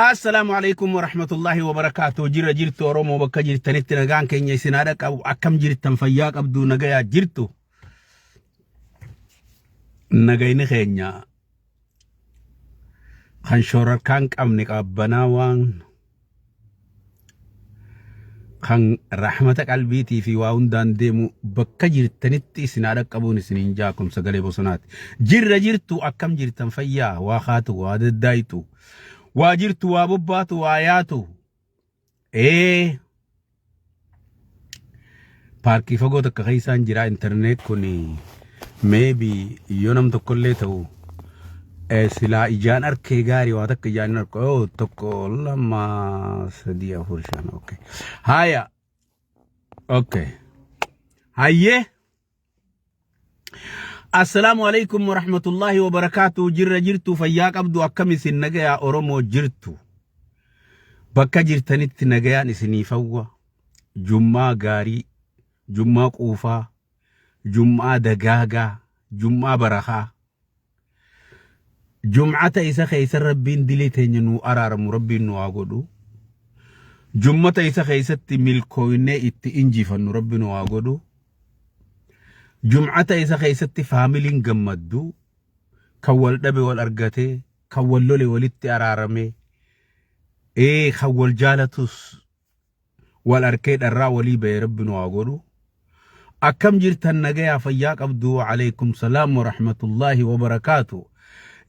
السلام عليكم ورحمة الله وبركاته. جرت ورمو بك جرت نتنغان كين يسنادك أو أكم جرت فياك أبدو نغايا جرتو نغاي نخينيا خان شورر كانك أمنك أبناوان خان رحمتك البيتي في واوندان ديمو بك جرت نتي سنادك أبو نسنين جاكم سغلي بوسنات جرتو أكم جرت فيا واخاتو واددايتو واجرتو وابباتو وآياتو باركي فقو تك خيسان جرا انترنت كوني maybe يونم تقولي تو سلا إجان أركي غاري واتك إجان أركو تقول لما سديا فرشان أوكي هايا أوكي هايه السلام عليكم ورحمة الله وبركاته. جرتو فياك أبدو أكمس النجاة أورمو جرتو بكا جرتنت نجاة نسني فوا جمعة غاري جمعة قوفا جمعة دقاقة جمعة برخا جمعة إيسا خيس ربين دليتين ينو أرارم ربين نواغدو جمعة إيسا خيسة ملكوينة إنجي فنو ربين نواغدو جمعة إذا خيستي فاميلين جمدو كول دبي والأرجتي كول لولي ولدت أرارمي كول جالتوس والأركيد الراولي بيرب نواغورو أكم جرت النجاة فياك أبدو عليكم سلام ورحمة الله وبركاته.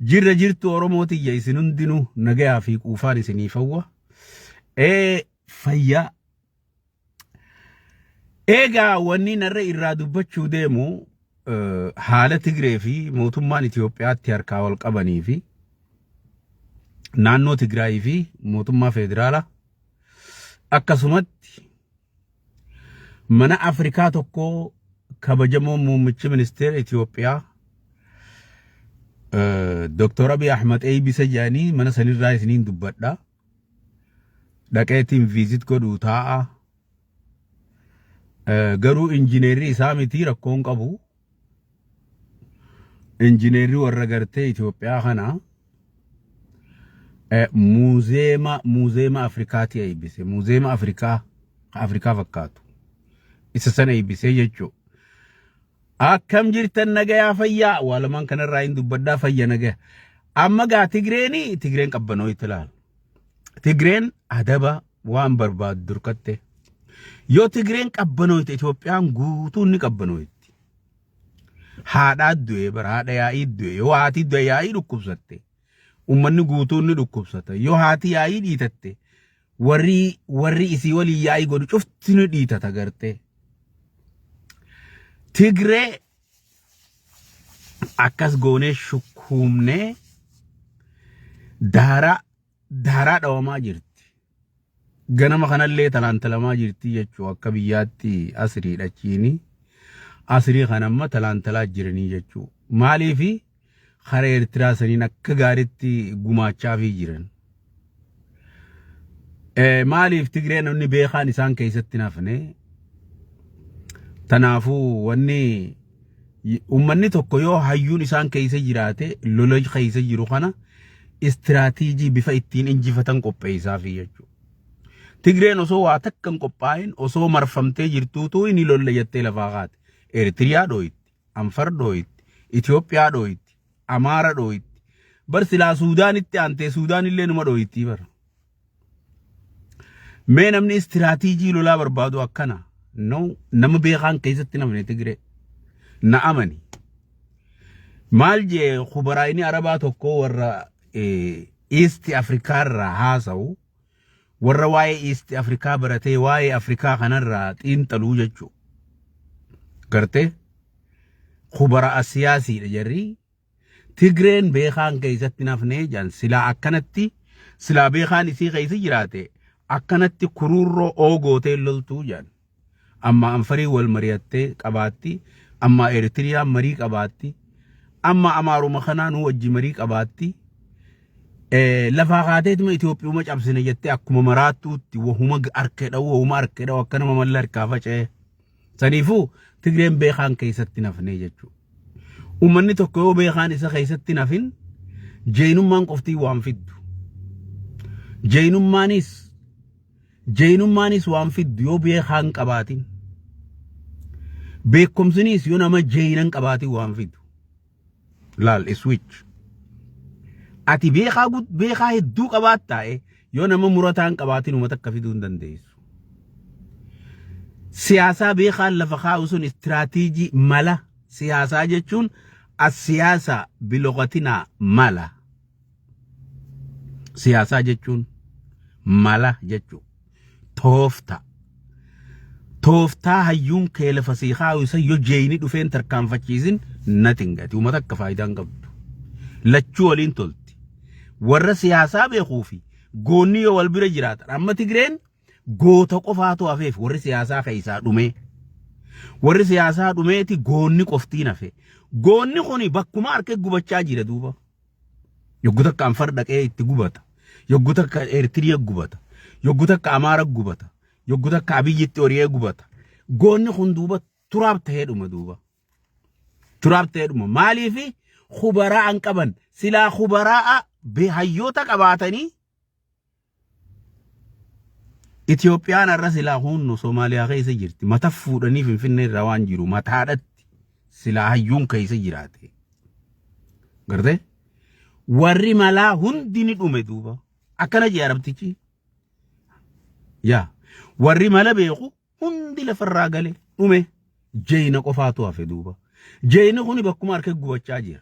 جرت ورموتي جيسنون دينو نجاة في كوفاني سنيفوا فيا إيجا ونينا الرئي الرادو بچو ديمو حالة تغري في موتمان إثيوبيات تياركا والقباني في نانو تغري في موتما فيدرالا أكسمت من أفريكا توكو كبجمو مومتش منستير إثيوبيا دكتور أبي أحمد أي سجاني من سنين راي سنين دبتا دكايتين فيزيت كودو تاء garuu injineerri isaa miti rakkoon qabu injineerri warra gartee Itoophiyaa kana muuzeema Afrikaati eebbise muuzeema Afrikaa fakkaatu isa sana eebbise jechuudha. Akkam jirtan nagayaa fayyaa walumaan kanarraa hin dubbaddaa fayya nagaya amma gaa Tigreen qabbanoo itti ilaala. Tigreen adaba waan barbaadu durkatte yoo Tigreen qabbanoyte Itoophiyaan guutuun ni qabbanoyti haadha du'e baraadha yaa'ii du'e yoo haati du'e yaa'ii dhukkubsatte ummanni guutuun ni dhukkubsata yoo haati yaa'ii dhiitatte warri isii walii yaa'ii godhu cufti ni dhiitata garte Tigree akkas goonee shukkuumnee daaraa dhawamaa jirti. ganama kanallee talaantalamaa jirti jechuu akka biyyaatti asrii dhachiini asrii kanamma talaantalaa jiranii jechuu maaliifi khara Eertiraa saniin akka gaaritti gumaachaa fi jiran maaliif Tigreen namni beekaan isaan keessatti nafne tanaafuu wanni ummanni tokko yoo hayyuun isaan keessa jiraate lola keessa jiru kana istiraatiijii bifa ittiin injifatan qopheessaa fi jechuu Tigreen osoo waa takkan qophaa'in osoo marfamtee jirtuutu inni lolla jettee lafaa qaate Eertiriyaa dhooyitti Anfar dhooyitti Itoophiyaa dhooyitti Amaara dhooyitti bar silaa Suudaanitti aantee Suudaan illee numa dhooyitti bar mee namni istiraatiijii lolaa barbaadu akkana no nama beekaan keessatti namni Tigree na amani maal jee khubaraayini arabaa tokko warra East Afrikaa irraa haasa'u warra waa'ee East Afrikaa baratee waa'ee Afrikaa kanarraa xiinxaluu jechuu gartee khubara siyaasiidha jarri Tigreen beekaan keessatti nafnee jan silaa akkanatti silaa beekaan isii keessa jiraate akkanatti kuruurroo oogootee loltuu jan amma Anfarii wal mari'attee qabaatti amma Eertiriyaa marii qabaatti amma Amaaruma kanaan wajji marii qabaatti lafaa qaateetuma Itoophiyaa cabsine jettee akkuma maraatuutti wahuma arkedha akkana mamalla harkaa faca'e saniifuu Tigreen beekaan keessatti nafnee jechuu ummanni tokko yoo beekaan isa keessatti nafin jeenummaan qoftii waan fiddu jeenummaanis waan fiddu yoo beekaan qabaatin beekumsinis yoo nama jeenan qabaatin waan fiddu laal switch ati beekaa hedduu qabaattaa yoo nama murataan qabaatin uummata akka fiduu hin dandeessu siyaasaa beekaan lafa kaa'u sun istiraatiijii mala siyaasaa jechuun as-siyaasa biloqatinaa mala siyaasaa jechuun mala jechuun tooftaa hayyuun kee lafa siikaa'u isa yoo jeeyni dhufeen tarkaanfachiisin natingati uummata akka faayidaan qabdu lachuu waliin tolti warra siyaasaa beekuu fi goonni yoo wal bira jiraatan amma Tigreen goota qofaatu hafeef warri siyaasaa keessaa dhume warri siyaasaa dhumeeti goonni qoftiin hafe goonni kuni bakkuma harkee gubachaa jira duuba yogguta akka Anfar dhaqee itti gubata yogguta akka Eertiriyaa gubata yogguta akka Amaara gubata yogguta akka Abiyyitti Oriyee gubata goonni kun duuba turaab ta'ee dhuma maaliifi khubaraa an qaban silaa khubaraa hayyoota qabaatanii Itiyoophiyaan arra silaa hunnu Soomaaliyaa keessa jirti mata fuudhanii Finfinnee irraa waan jiru mataadhatti silaa hayyuun keessa jiraate gartee warri malaa hundi ni dhume duuba akkana jee arabtichi yaa warri mala beeku hundi lafarraa gale dhume jeeyina qofaatu hafe duuba jeeyini kuni bakkuma harkee gubachaa jira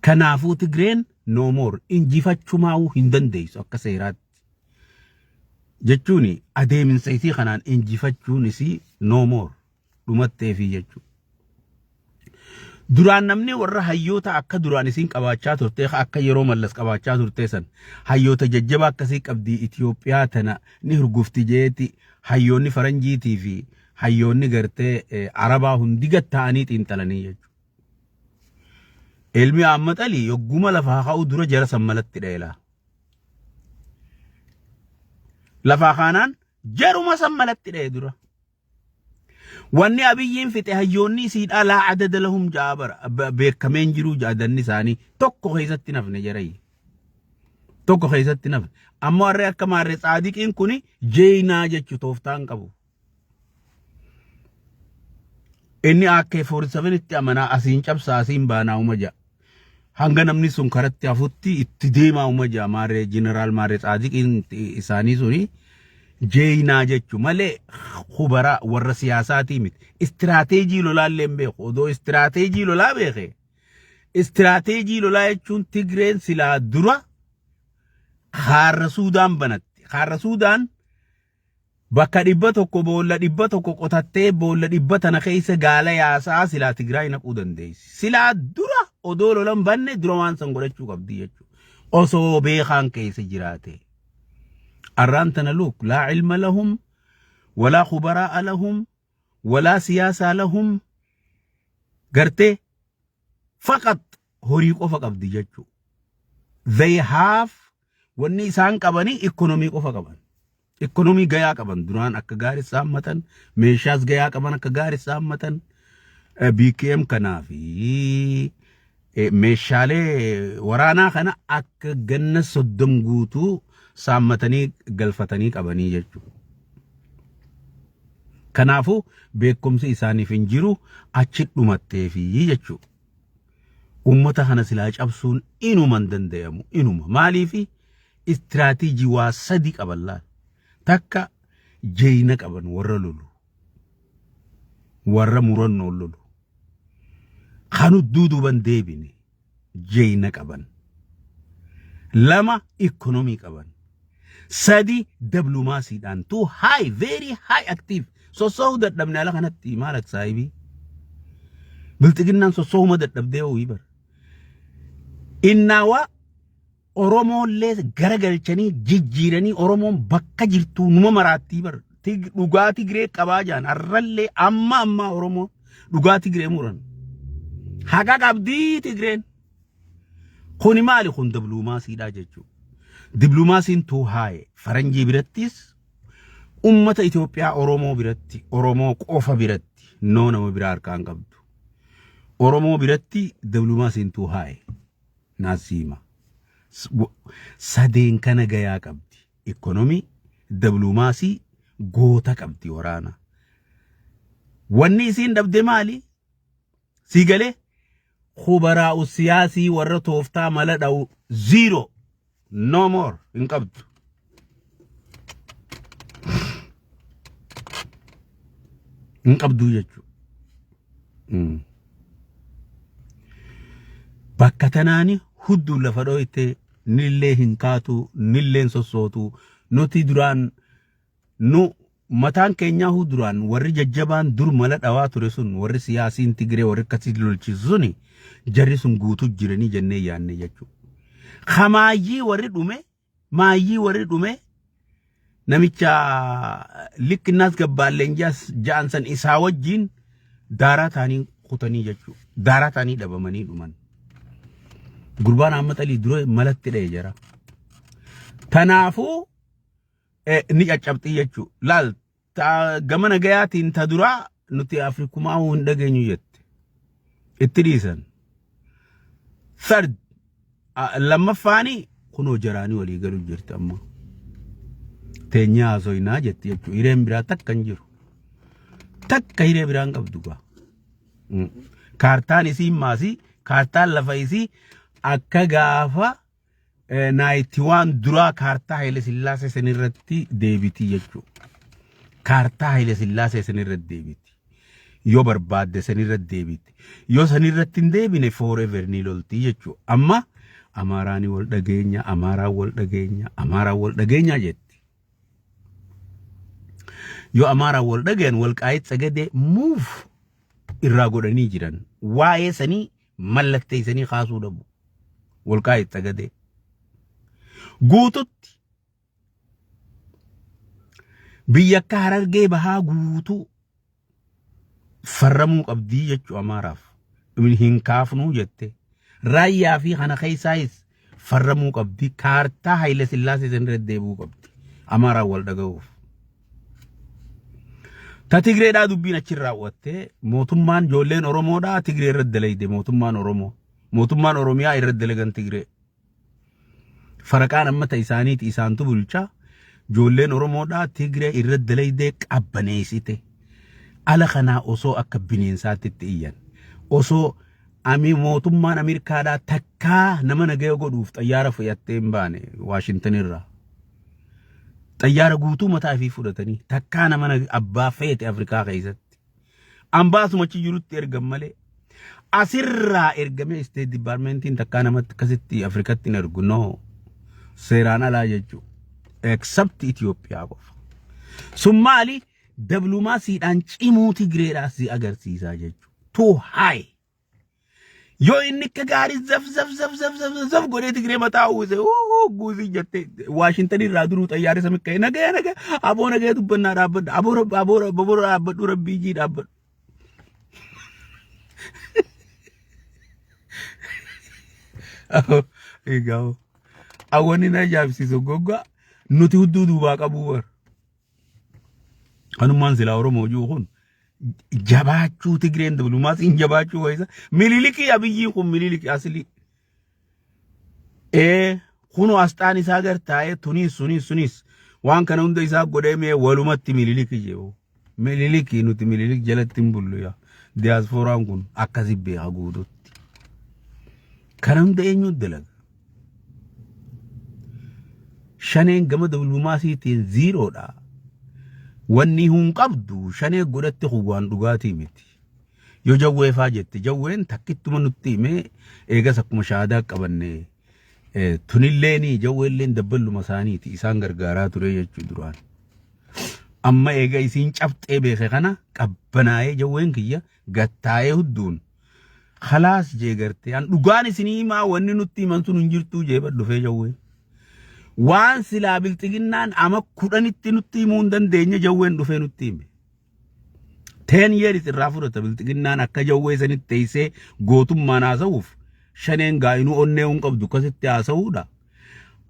kanaafuu Tigreen no more injifachumaa'uu hin dandeessu akka seeraatti jechuun adeeminsa isii kanaan injifachuun isii no more dhumatteefi jechuudha duraan namni warra hayyoota akka duraan isiin qabaachaa turte akka yeroo mallas qabaachaa turte san hayyoota jajjaba akkasii qabdii Itiyoophiyaa tana ni hurgufti jeeti hayyoonni faranjiitii fi hayyoonni gartee arabaa hundi gatta'anii xiinxalanii jechuudha ilmi Ahmad Ali yogguma lafa kaa'u dura jara sammalatti dheela lafa kanaan jaruma sammalatti dhee dura wanni Abiyyiin fixe hayyoonni siidhaa laa adada lahum jaabara beekameen jiru jaadanni isaanii tokko keessatti nafne jarayi tokko keessatti nafne ammoo harree akka maarree Saadiqiin kuni jeeyinaa jechuu tooftaan qabu inni AK47 itti amanaa asiin cabsaa asiin baanaa umaja hanga namni sun karatti hafutti itti deemaa umaja maarree jeneraal maarree Saadiqiin isaanii suni jeeyinaa jechuu malee khubaraa warra siyaasaatii miti istirateejii lolaa illee beeku odoo istirateejii lolaa beeke istirateejii lolaa jechuun Tigreen silaa dura Harra Suudaan banatti Harra Suudaan bakka 100 boolla 100 qotattee boolla 100 tana keessa gaala yaasaa silaa Tigraay naquu dandeessi silaa dura odoo lolan banne dura waan san godhachuu qabdi jechuu osoo beekaan keessa jiraate أرانتنا لوك لا علم لهم ولا خبراء لهم ولا سياسة لهم قرتي فقط هوريكو فقط دي جاتشو they have والنيسان كباني economic فقط economy غيا كبان دران أكا غاري سامتن ميشاز غيا كبان أكا غاري سامتن BKM كنافي ميشالي ورانا خنا أكا جنة صدم غوتو سامتني قلفتني قبني جچو كنافو بكمسي إساني فنجرو أچت دمتي جچو أمتا خنا سلاج أبسون إنو من دنديمو إنو مالي في استراتيجي واسدي قبلال تكا جينا قبن ورا لولو ورا مرنو لولو خانو دودو بن ديبيني جينا قبن لما إيكونومي قبن سادي دبلوماسي دان تو هاي very high active so that دمنا لك أنا مالك سايبي بلتقلنا so ما دبديو يبر إنوا أورومو ليس غرغلچني جيجيرني أورومو بكا جرتو نما مراتي بر لغاتي غري قباجان أرلي أما أورومو لغاتي غري مورن حقا قبدي تغرين خوني مالي خون دبلوماسي دا جيجو دبلوماسين تو هاي فرنجي براتيس أمة إثيوبيا أورومو براتي أورومو قوفا براتي نونا مبرار كان قبدو أورومو براتي دبلوماسين تو هاي ناسيما sadeen kana gayaa qabdi. Ekonomii, diblumaasii, goota qabdi waraana. Wanni isiin dhabde maali? Sigalee khubaraa siyaasii warra tooftaa mala dha'u zero. No more in qabdu. In qabdu jechuudha. Bakka tanaani hudduu lafa dho'ite nillee hin kaatu nilleen sossootu nuti duraan nu mataan keenyaa duraan warri jajjabaan dur mala dhawaa ture sun warri siyaasiin Tigree warri akkasii lolchisu suni jarri sun guutuu jiranii jennee yaanne jechuudha. Khamaayii warri dhume namicha likkinnaas gabbaalleen ja'ansan isaa wajjin daaraa taanii kutanii jechuudha. Daaraa taanii dhabamanii dhuman. Gurbaan Ahmad Ali dura malatti dha'e jira. Tanaafuu ni caccabxii jechuudha. Laal gama nagayaatiin ta duraa nuti Afrikumaa hin dhageenyu jette. Itti dhiisan. Third lammaffaanii kunoo jaraanii walii galuu jirti amma. Teenyaa haasofnaa jetti jechuudha. Hireen biraa takka hin jiru. Takka hiree biraan qabdu gaa. Kaartaan isii maasii kaartaan lafa isii akka gaafa 91 duraa kaartaa Haile Sillaasee sanirratti deebiti jechuudha. Kaartaa Haile Sillaasee sanirratti deebiti. Yoo barbaadde sanirratti deebiti. Yoo sanirratti hin deebine forever ni lolti jechuudha. Amma Amaaraani wal dhageenya, Amaaraan wal dhageenya, Amaaraan wal dhageenya jetti. Yoo Amaaraan wal dhageen Walqaayit Sagadee move irraa godhanii jiran. Waa'ee sanii mallatteessanii kaasuu dhabu. Walqaayit Sagadee. Guututti biyya akka Harargee bahaa guutuu farramuu qabdii jechuu Amaaraaf. Hin kaafnuu jette. Raayyaa fi kana keessaayis farramuu qabdi. Kaartaa Haile Sillaasee sanirratti deebuu qabdi. Amaaraan wal dhaga'uuf. Ta Tigreedhaa dubbiin achirraa raawwattee mootummaan ijoolleen Oromoodhaa Tigree irratti dalayde mootummaan Oromoo. Mootummaan Oromiyaa irratti dalagan Tigree. Faraqaan amma ta isaaniiti isaantu bulchaa. Ijoolleen Oromoodhaa Tigree irratti dalayde qabbaneessite. Ala kanaa osoo akka bineensaatti itti iyyan. Osoo mootummaan Ameerikaadhaa takkaa nama nagaya godhuuf xayyaara fe'attee hin baane Waashintan irraa. Xayyaara guutuu mataa fi fudhatanii takkaa nama abbaa feete Afrikaa keessatti. Ambaasumachi jirutti ergan malee. Asirraa ergamee State Departmentiin takkaa namatti akkasitti Afrikatti hin ergu. No. Seeraan alaa jechuudha. Except Itoophiyaa qofa. Sun maali? Diblumaasiidhaan cimuu Tigreedhaas si agarsiisaa jechuudha. Too high. Yoo inni akka gaarii zaf godhee Tigree mataa uwwise guuzii jette Waashintan irraa duruu xayyaara samii ka'e nagaya aboo nagaya dubbannaa dhaabbadha aboo dhaabbadhu rabbiijii dhaabbadhu. Egaa awwanni na ajaa'ibsiisu goggaa nuti hudduu duubaa qabuu bar. Kanummaan silaa Oromoo jiru kun jabaachuu Tigreen diblumaasiin jabaachuu wayisa mililikii Abiyyiin kun mililikii asli kunu asxaan isaa gartaa'ee tunis waan kana hunda isaa godhee mee walumatti mililikii jeewu mililikii nuti mililik jalatti hin bullu yaa diyaasfooraan kun akkasi beeka guututti kana hunda eenyu dalaga shaneen gama diblumaasiitiin ziiroodha. Wanni hun qabdu shanee godhatti huwwaan dhugaatii miti. Yoo jawwee faa jette jawween takkittuma nutti himee eegas akkuma shaadaa qabanne tunilleeni jawweelleen dabballuma isaaniiti isaan gargaaraa ture jechuu duraan. Amma eega isiin cabxee beeke kana qabbanaa'ee jawween kiyya gattaa'ee hudduun khalaas jee garte an dhugaan isinii himaa wanni nutti himan sun hin jirtuu jee dhufee jawween. Waan silaa bilxiginnaan ama kudhanitti nutti himuu hin dandeenye jawween dhufee nutti hime. 10 years irraa fudhata bilxiginnaan akka jawwee sanitti teessee gootummaan haasa'uuf shaneen gaa'inuu onnee hin qabdu akkasitti haasa'uudha.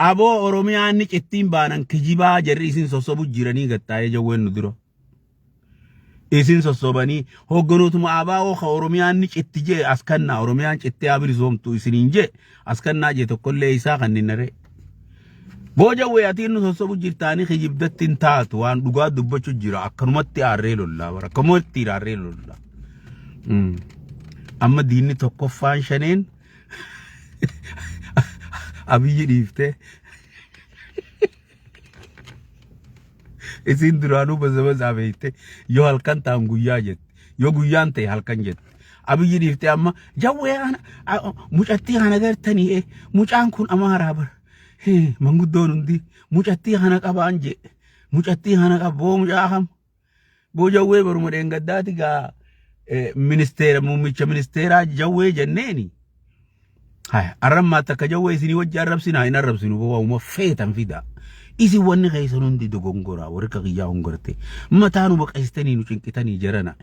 Aboo Oromiyaan ni cittiin baanan kijibaa jarri isin sossobu jiranii gattaa'ee jawween nu dura. isin sossobanii hogganotuma ABO ka Oromiyaan ni citti jee askannaa Oromiyaan citti abilisoomtu isiniin jee askannaa jee tokkollee isaa kan ninnare boja weyatiin nu sossobu jirtaanii kijibdattiin taatu waan dhugaa dubbachuu jira akkanumatti aarree lollaa bara akkanumatti aarree lollaa amma diinni tokkoffaan shaneen abiyyi dhiifte isin duraanuu baza beeyte yoo halkan ta'an guyyaa jette yoo guyyaan ta'e halkan jette abiyyi dhiifte amma jawwee ana mucattii kana gartanii mucaan kun amaaraa bara manguddoon hundi mucattii kana qabaan jee mucattii kana qaboo mucaa kam boo jawwee baruma dheengaddaati gaa ministeera muummicha ministeeraa jawwee jenneeni haya arrammaa takka jawwee isinii wajji arrabsinaa hin arrabsinu boo waa'uma feetan fida isi wanni keessan hundi dogongoraa warra qiyyaa hongorte mataanu baqaystanii nu cinqitanii jarana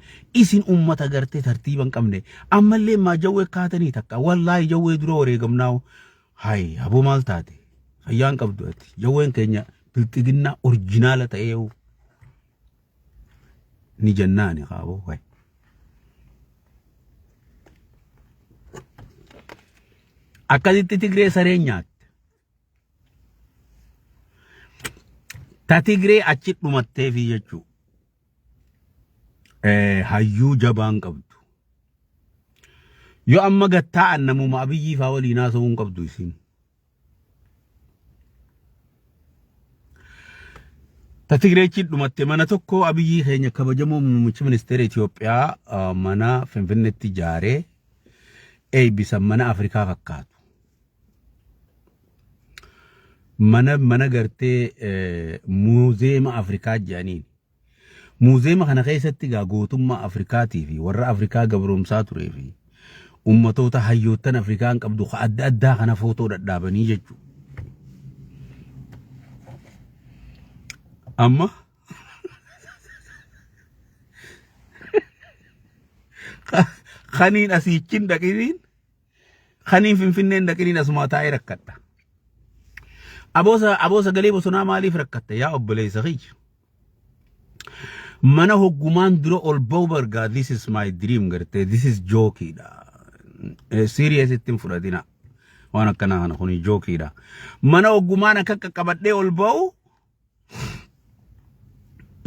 isin ummata gartee tartiiban qabne ammallee maa jawwee kaatanii takka wallaahi jawwee dura wareegamnaaw hay aboo maal taate ayyaan qabdu ati jawween keenya bilxiginna orjinaala ta'ee ni jannaani qaaboo way akkasitti Tigree sareen nyaatte ta Tigree achi dhumattee fi jechuu hayyuu jabaan qabdu yoo amma gattaa'an namuma Abiyyi faa waliin haasa'uun qabdu isin ta Tigree achi dhumatte mana tokko Abiyyi keenya kabajamoo muummicha ministeera Itoophiyaa mana Finfinneetti ijaaree eebbisan mana Afrikaa fakkaatu mana gartee muuzeema Afrikaa jedhaniin muuzeema kana keessatti gaa gootummaa Afrikaatii fi warra Afrikaa gabroomsaa turee fi ummatoota hayyoottan Afrikaan qabdu adda addaa kana footoo dhadhaabanii jechuudha. Amma khaniin asiichin dhaqiniin khaniin Finfinneen dhaqiniin asumaa taa'ee rakkadha. Aboosa galee bosonaa maaliif rakkatte yaa obboleessa kiyya mana hoggumaan dura ol ba'u bargaa this is my dream gartee this is jookiidha serious ittiin fudhatina waan akkanaa kana kuni jookiidha mana hoggumaan akka qaqqabadhee ol ba'u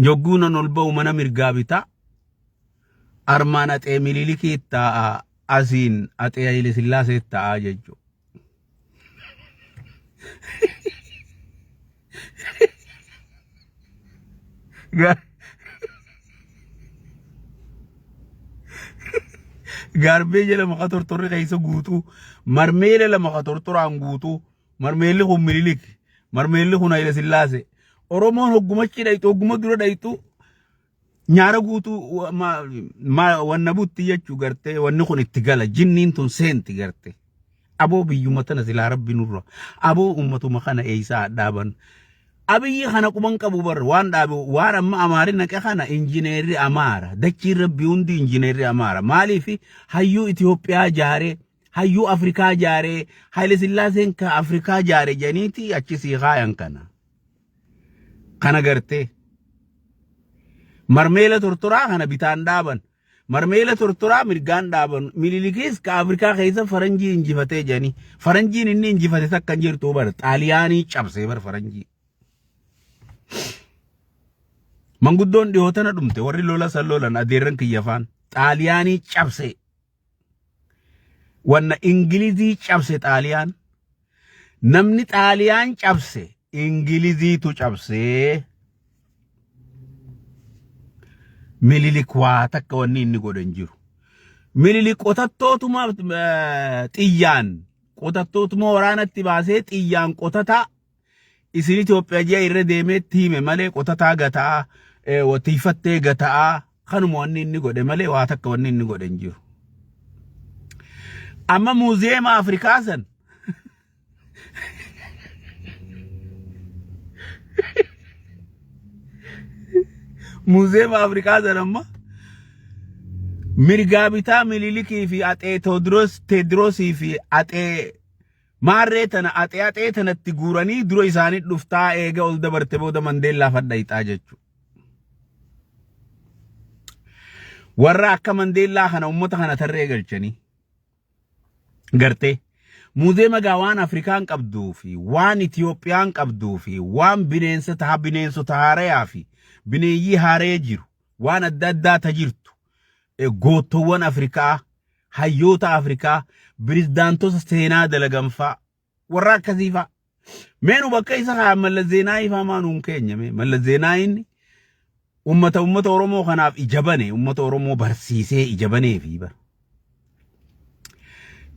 jogguunan ol ba'u mana mirgaa bitaa armaan axee Minilikii ta'a asiin axee Haile Sillaasee ta'a jechuudha. Garbee lama ka tortorri keessa guutuu marmeele lama ka tortoraan guutuu marmeelli kun Minilik marmeelli kun Haile Sillaasee Oromoon hoggumachi dhaytu hogguma dura dhaytu nyaara guutuu wanna butti jechuu gartee wanni kun itti gala jinniin tun seenti gartee aboo biyyuma tana silaa rabbi nurra aboo ummatuma kana eeysaa dhaaban Abiyyi kana quban qabu bar waan dhaabe waan amma amaarin naqe kana injineerri amaara dachii rabbi hundi injineerri amaara maaliif hayyuu Itoophiyaa jaaree hayyuu Afrikaa jaaree Haile Sillaaseen ka Afrikaa jaaree janiiti achi sii kaayan kana gartee marmeela tortoraa kana bitaan dhaaban marmeela tortoraa mirgaan dhaaban Minilikis ka Afrikaa keessa faranjii injifatee jani faranjiin inni injifate takkan jirtu bar xaaliyaanii cabsee bar faranjii manguddoon dhiyootana dhumte warri lola sallolan adeerran kiyyafaan xaaliyaanii cabse wanna ingilizii cabse xaaliyaan namni xaaliyaan cabse ingiliziitu cabse Minilik waa takka wanni inni godhan jiru Minilik qotattootuma xiyyaan qotattootuma waraanatti baasee xiyyaan qotataa isin Itoophiyaa jee irra deemeetti hime malee qotataa gataa watiifattee gataa kanuma wanni inni godhe malee waa takka wanni inni godhan jiru amma muuzeema Afrikaa san muuzeema Afrikaa san amma mirgaa bitaa Minilikii fi axee Teediroosii fi axee maarree tana axee tanatti guuranii dura isaanii dhuftaa eega ol dabarte booda Mandeellaa fadhaayixaa jechuudha. warra akka Mandeellaa kana ummata kana tarree galchanii gartee muuzeema waan Afrikaan qabduu fi waan Itiyoophiyaan qabduu fi waan bineensota haarayaa fi bineeyyii haaree jiru waan adda addaa tajirtu gootowwan Afrikaa hayyoota Afrikaa pirezidaantota seenaa dalaganfaa warra akkasiifaa meenu bakka isa haa Mallas Zeenaawii faa maanuun keenya Mallas Zeenaawiin ummata Oromoo kanaaf ijabane ummata Oromoo barsiisee ijabanee fi bar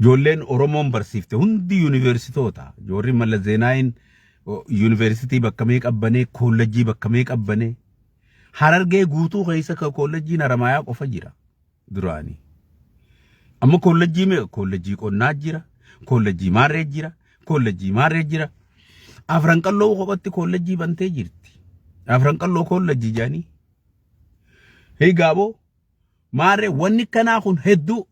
Jolleen Oromoon barsiifte hundi universitoota jorri Mallas Zeenaawiin university bakka mee qabbanee koolleejjii bakka mee qabbanee Harargee guutuu keessa ka koolleejjiin Haramayaa qofa jira duraanii amma koolleejjii mee koolleejjii qonnaa jira koolleejjii maarree jira Afran Qalloo qophatti koolleejjii bantee jirti Afran Qalloo koolleejjii jaanii hey gaaboo maarree wanni kanaa kun hedduu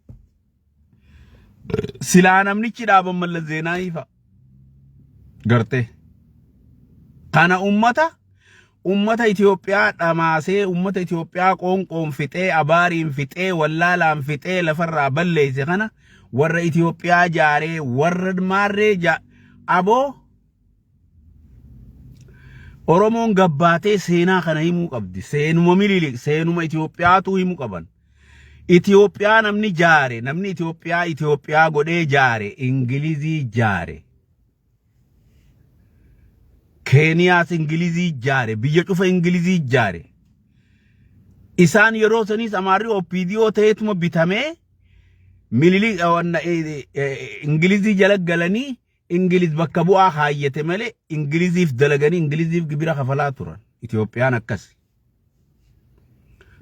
silaa namnichi dhaaban Mallas Zeenaawii fa gartee kana ummata Itoophiyaa dhamaasee ummata Itoophiyaa qoonqoon fixee abaariin fixee wallaalaan fixee lafarraa balleesse kana warra Itoophiyaa jaaree warra maarree aboo Oromoon gabbaatee seenaa kana himuu qabdi seenuma Itoophiyaatu himuu qaban Itoophiyaa namni Itoophiyaa godhee jaare Ingilizii jaare Keniyaas Ingilizii jaare biyya cufa Ingilizii jaare isaan yeroo sanis amaarri OPDO ta'eetuma bitamee Ingilizii jala galanii Ingiliz bakka bu'aa haayyate malee Ingiliziif dalaganii Ingiliziif gibira kafalaa turan Itoophiyaan akkas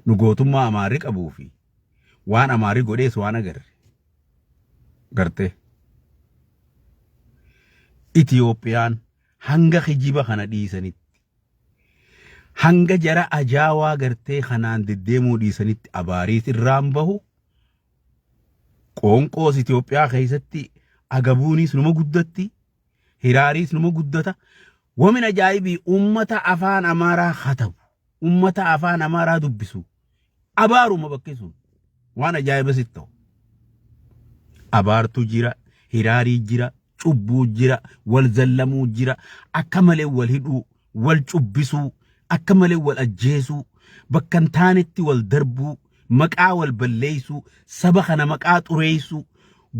nu gootummaa amaarri qabuu fi waan amaarri godhees waan agarre gartee Itoophiyaan hanga hijiba kana dhiisanitti hanga jara ajaawaa gartee kanaan deddeemuu dhiisanitti abaariis irraan bahu qoonqoos Itoophiyaa keessatti agabuunis numa guddatti hiraariis numa guddata wamin ajaa'ibii ummata afaan amaaraa khatabu ummata afaan amaaraa dubbisu abaaruma bakkeessuun waan ajaa'iba sitti ta'u abaartu jira hiraarii jira cubbuu jira wal zallamuu jira akka malee wal hidhuu wal cubbisuu akka malee wal ajjeesuu bakkan taanetti wal darbuu maqaa wal balleessuu saba kana maqaa xureessuu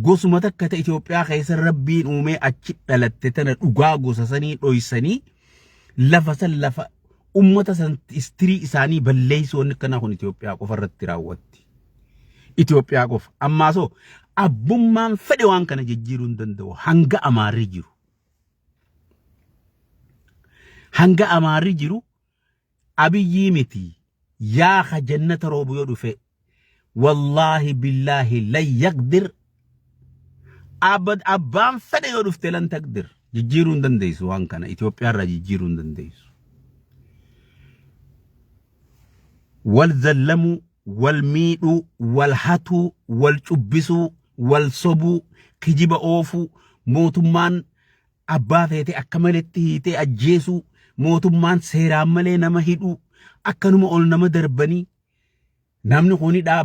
gosuma takka ta Itoophiyaa keessa rabbiin uumee achi dhalatte tana dhugaa gosa sanii dhoysanii lafa ummata san istirii isaanii balleessuun kana kun Itoophiyaa qofa irratti raawwatti Itoophiyaa qofa ammaasoo abbummaan fedhe waan kana jijjiiruu hin danda'u hanga amaarri jiru abiyyii miti yaa jannata roobu yoo dhufe wallahi billahi la yaqdir abbaan fedhe yoo dhufte lan taqdir jijjiiruu hin dandeessu waan kana Itoophiyaa irraa jijjiiruu hin dandeessu wal zallamu wal miidhu wal hatu wal cubbisu wal sobu kijiba oofu mootummaan abbaa feete akka maletti hiitee ajjeesu mootummaan seeraan malee nama hidhu akkanuma ol nama darbanii namni kunidhaa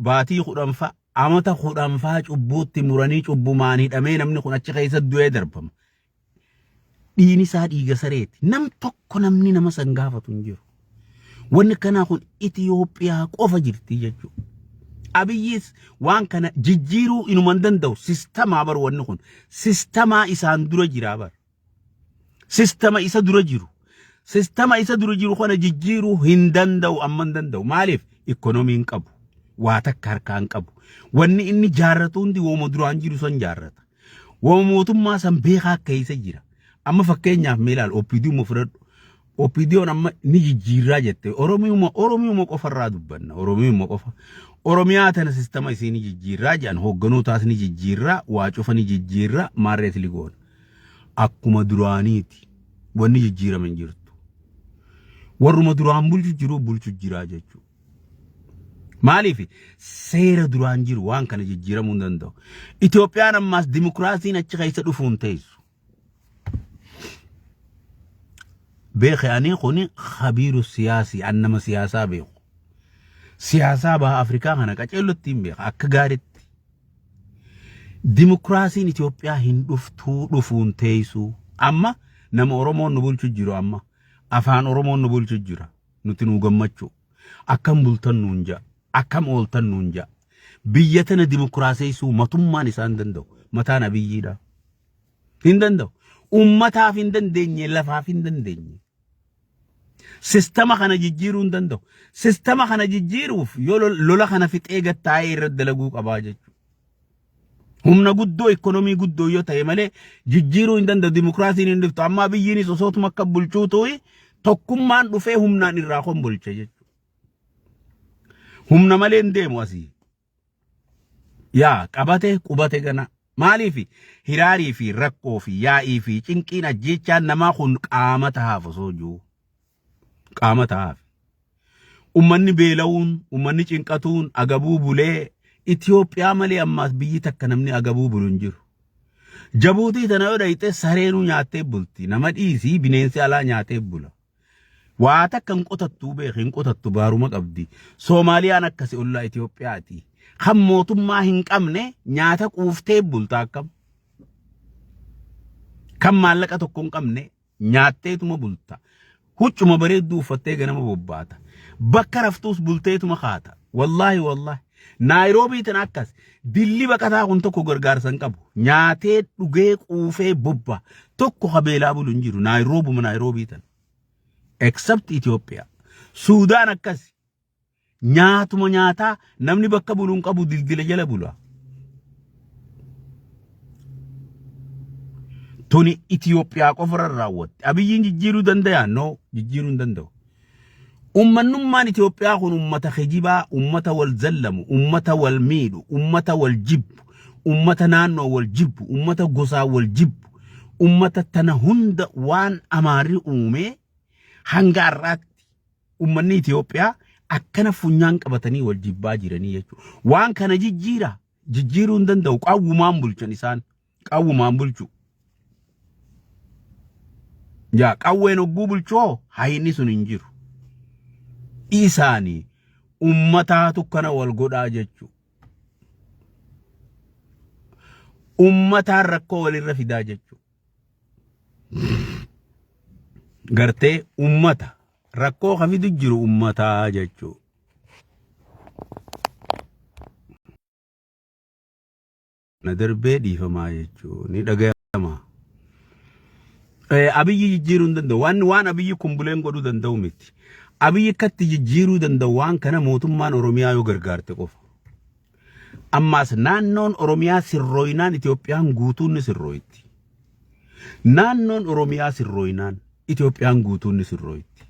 baatii kudhanfa amata kudhanfaa cubbuutti muranii cubbumaan hidhamee namni kun achi keessa du'ee darbama dhiini isaa dhiiga sareeti nam tokko namni nama san gaafatu hin jiru wanni kana kun Itoophiyaa qofa jirti jechuudha abiyyis waan kana jijjiiruu inuman danda'u sistemaa bar wanni kun sistemaa isaan dura jira bar sistema isa dura jiru kana jijjiiruu hin danda'u amman danda'u maaliif ikonomiin qabu waa takka harkaan qabu wanni inni jaarratu hundi wooma duraan jiru san jaarrata wooma mootummaa san beekaa keessa jira amma fakkeenyaaf meelaal OPDO fudhadhu OPDO amma ni jijjiirraa jette Oromiyuma qofarraa dubbanna Oromiyuma qofa Oromiyaa tana sistema isiin jijjiirraa jedhan hoogganotaas ni jijjiirraa waa cufa ni jijjiirraa maarreet ligoon akkuma duraaniiti wanni jijjiiraman jirtu warruma duraan bulchu jiraa jechuudha maaliif seera duraan jiru waan kana jijjiiramuu hin danda'u Itoophiyaan ammaas dimokiraasiin achi keessa dhufuun teessu beekhe ani kuni khabiiru siyaasi annama siyaasaa beeku siyaasaa baha Afrikaa kana qaceellotti hin beeka akka gaariitti. Dimokiraasiin Itoophiyaa hin dhufuun teessuu amma nama Oromoon nu bulchu jiru amma afaan Oromoon nu bulchu jira nuti nu gammachuu akkam bultan nuun ja'a akkam ooltan nuun ja'a biyya tana dimokiraasiisuu matummaan isaan danda'u mataan abiyyiidha hin danda'u ummataaf hin dandeenye lafaaf hin dandeenye. Sistema kana jijjiiruu hin danda'u. Sistema kana jijjiiruuf yoo lola kana fixee gattaa'ee irratti dalaguu qabaa jechuudha. Humna guddoo ekonomii guddoo yoo ta'e malee jijjiiruu hin danda'u dimokiraasiin hin dhuftu amma biyyiinis osootuma akka bulchuu ta'e tokkummaan dhufee humnaan irraa kon bulche jechuudha. Humna malee hin deemu asii. Yaa qabatee qubate gana maaliif hiraarii fi rakkoo fi yaa'ii fi cinqiin ajjechaan namaa kun qaama tahaaf osoo jiru. Qaama tahaaf. Ummanni beela'uun, ummanni cinqatuun, agabuu bulee Itoophiyaa malee ammaas biyyi takka namni agabuu bulu hin jiru. Jabuutii tana yoo dhayite sareenuu nyaatee bulti. Nama dhiisii bineensi alaa nyaatee bula. Waa takka hin qotattuu beek hin qotattu baaruma qabdi. Soomaaliyaan akkasi ollaa Itoophiyaati. Kan mootummaa hin qabne nyaata quuftee bulta akkam. Kan maallaqa tokko hin qabne nyaatteetuma bulta. Huccuma bareedduu uffattee ganama bobbaata. Bakka raftuus bulteetuma kaata. Wallahi. Naayiroobii tan akkas dilli baqataa kun tokko gargaarsan qabu. Nyaatee dhugee quufee bobba. Tokko qabeelaa bulu hin jiru. Naayiroobii tan. Except Itoophiyaa. Suudaan akkas. Nyaatuma nyaataa namni bakka buluun qabu dildila jala bula. Tuni Itoophiyaa qofa raawwatte. Abiyyiin jijjiiruu danda'a? No, jijjiiruu hin danda'u. Ummannummaan Itoophiyaa kun ummata khijibaa, ummata wal zallamu, ummata wal miidhu, ummata wal jibbu, ummata naannoo wal jibbu, ummata gosaa wal jibbu, ummata tana hunda waan amaarri uume hanga har'aatti ummanni Itoophiyaa akkana funyaan qabatanii wal jibbaa jiranii jechuudha. Waan kana jijjiiruu hin danda'u. Qawwumaan bulchan isaan. Qawwumaan bulchu. Yaa qawween ogguu bulchoo hayni sun hin jiru. Isaanii ummataatu kana wal godhaa jechuudha. Ummataan rakkoo walirra fidaa jechuudha. Gartee ummata rakkoo kafidu jiru ummataa jechuudha. Na darbee dhiifamaa jechuudha. Ni dhaga'ama. Abiyyi jijjiiruu hin danda'u. Waan abiyyi kumbuleen godhuu danda'u miti. Abiyyi akkatti jijjiiruu danda'u waan kana mootummaan Oromiyaa yoo gargaarte qofa. Ammaas naannoon Oromiyaa sirrooyinaan Itoophiyaan guutuun ni sirrooyitti. Naannoon Oromiyaa sirrooyinaan Itoophiyaan guutuun ni sirrooyitti.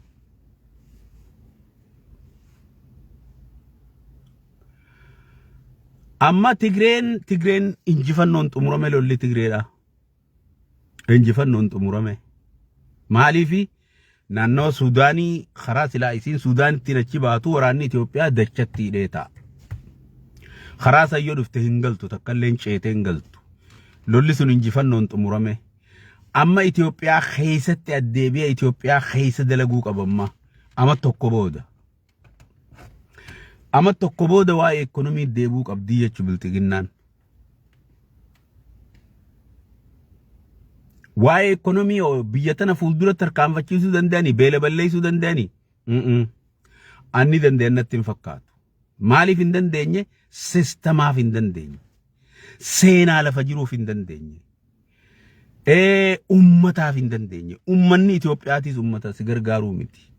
Amma Tigreen injifannoon xumurame lolli Tigreedha. Injifannoon xumurame. Maaliifi naannoo Suudaanii karaa silaa isiin Suudaanitti achi baatu waraanni Itoophiyaa dachatti hidheeta. Karaa sayyoo dhufte hin galtu takkalleen ceetee hin galtu. Lolli sun injifannoon xumurame. Amma Itoophiyaa keessatti addeebi'a Itoophiyaa keessa dalaguu qabamma. Amma tokko booda. Amma tokko booda waa'ee ekonomii deebuu qabdii jechuu biltiginnaan. Waa'ee ekonomii biyya tana fuuldura tarkaanfachiisuu danda'anii beela balleessuu danda'anii. Anni danda'an natti hin fakkaatu. Maaliif hin dandeenye? Sistemaaf hin dandeenye. Seenaa lafa jiruuf hin dandeenye. Ummataaf hin dandeenye. Ummanni Itoophiyaatis ummata si gargaaruu miti.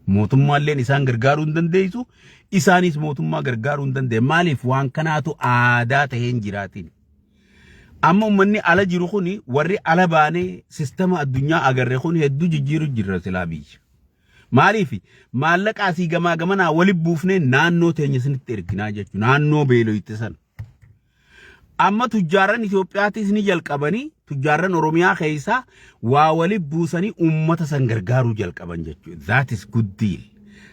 Mootummaalleen isaan gargaaruu hin dandeessu. Isaanis mootummaa gargaaruu hin dandeenye. Maaliif waan kanaatu aadaa ta'ee hin jiraatin. Amma ummanni ala jiru kuni warri ala baanee sistema addunyaa agarre kuni hedduu jijjiiru jirra silaa biyya. Maaliif maallaqa asii gamaa gamanaa wali buufnee naannoo teenya sinitti erginaa jechuudha. Naannoo beeloyitti san. Amma tujjaarran Itoophiyaatis ni jalqabanii tujjaarran Oromiyaa keessaa waa wali buusanii ummata san gargaaruu jalqaban jechuudha. That is good deal.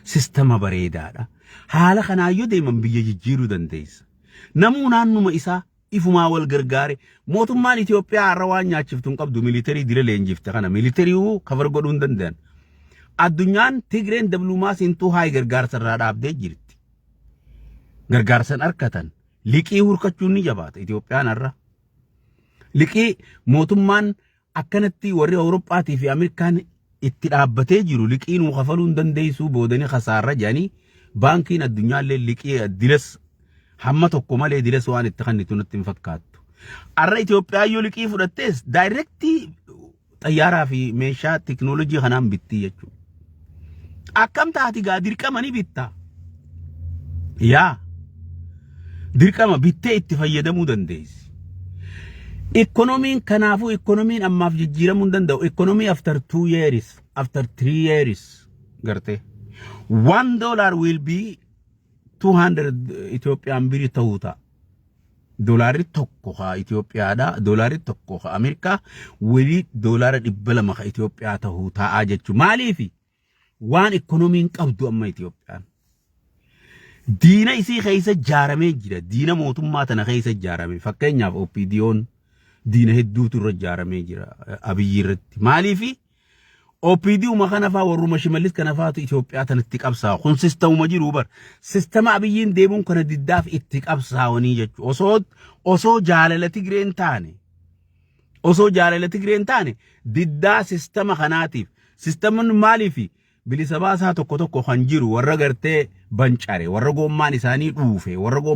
Sistema bareedaadha. Haala kanaayyoo deeman biyya jijjiiruu dandeessa. Namuu naannuma isaa ifumaa wal gargaare mootummaan Itoophiyaa har'a waan nyaachiftu hin qabdu militarii dira leenjifte kana militarii kabar godhuu hin danda'an. addunyaan Tigreen diplomaasiintuu haay gargaarsarraa dhaabdee jirti. Gargaarsan arkatan liqii hurkachuun ni jabaata Itoophiyaan irra. Liqii mootummaan akkanatti warri Awurooppaatii fi Ameerikaan itti dhaabbatee jiru liqii nuu kafaluu hin dandeessuu boodanii khasaarra jedhanii baankiin addunyaallee liqii dilas hamma tokko malee dilas waan itti kannitu natti hin fakkaattu. Arra Itoophiyaa yoo liqii fudhattees daayirektii xayyaaraa fi meeshaa teknoolojii kanaan bittii jechuudha. Akkam taati gaa dirqama ni bitta. Yaa dirqama bittee itti fayyadamuu dandeessi. Economiin kanaafu economiin ammaaf jijjiiramuu hin danda'u. Economy after 2 years, after 3 years garte. $1 will be 200 Ethiopian birr ta'uu ta'a. Dolarri tokko ha Itoophiyaadha, dolarri tokko ha Ameerikaa wali dolara 200 ha Itoophiyaa ta'uu ta'a jechuudha. Maaliifi waan economiin qabdu amma Itoophiyaan. Diina isii keessa jaaramee jira. Diina mootummaa tana keessa jaarame. Fakkeenyaaf OPDO'n diina hedduutu irra jaaramee jira Abiyyi irratti. Maaliifi OPDO makana faa warruma Shimallis kana faatu Itoophiyaa tanatti qabsaa. Kun sistamuma jiru bar. Sistama Abiyyiin deemuun kana diddaaf itti qabsaawanii jechuudha. Osoo jaalala Tigreen taane. Osoo jaalala Tigreen taane diddaa sistama kanaatiif. Sistaman maaliifi bilisa baasaa tokko tokko kan jiru warra gartee bancare warra gommaan isaanii dhuufe warra